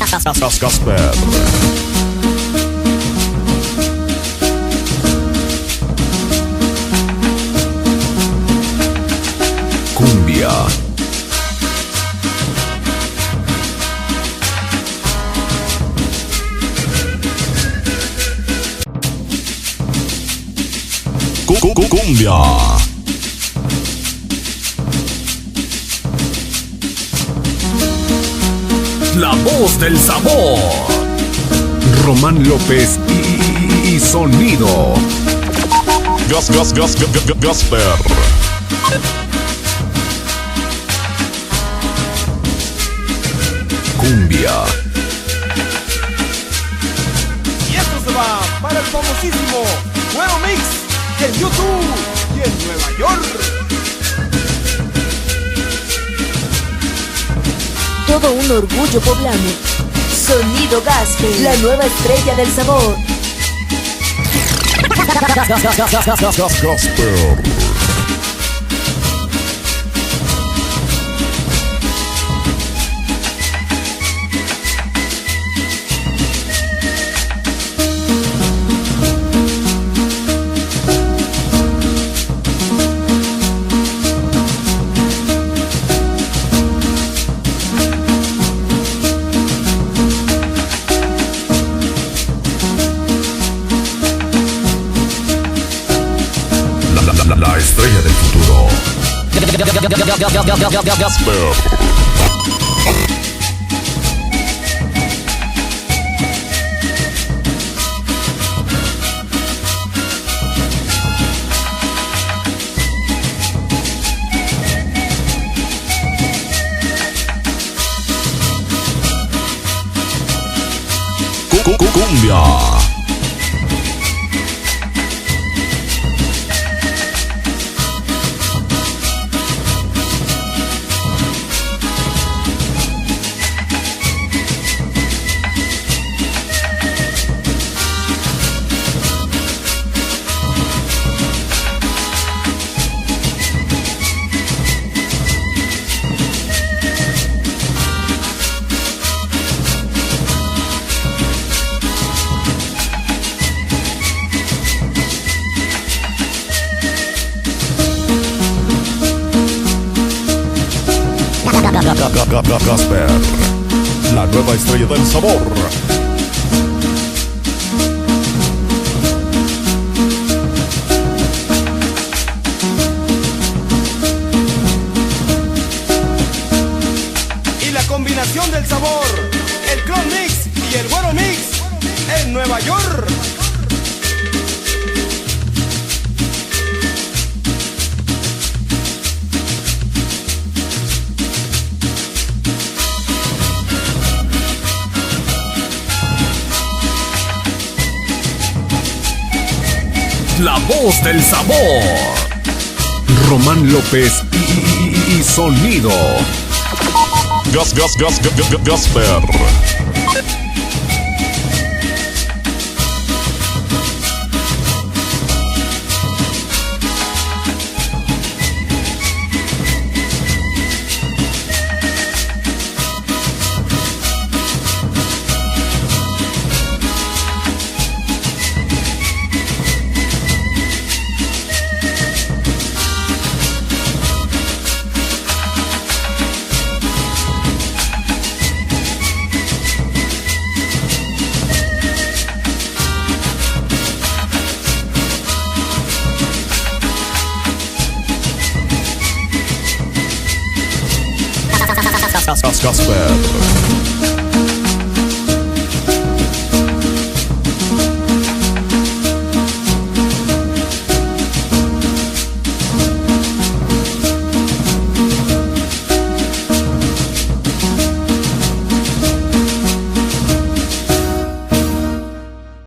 Gasper. Cumbia. Cumbia. La voz del sabor. Román López y Sonido. Gasper. Cumbia. Y esto se va para el famosísimo Grupo Mix en YouTube y en Nueva York. Todo un orgullo poblano. Sonido Gasper, la nueva estrella del sabor. Gasper. La estrella del futuro. Gasper. Cumbia. Gasper, la nueva estrella del sabor. Y la combinación del sabor, el Clon Mix y el Grupo Mix en Nueva York. La voz del sabor. Román López y Sonido. Gasper. Gasper.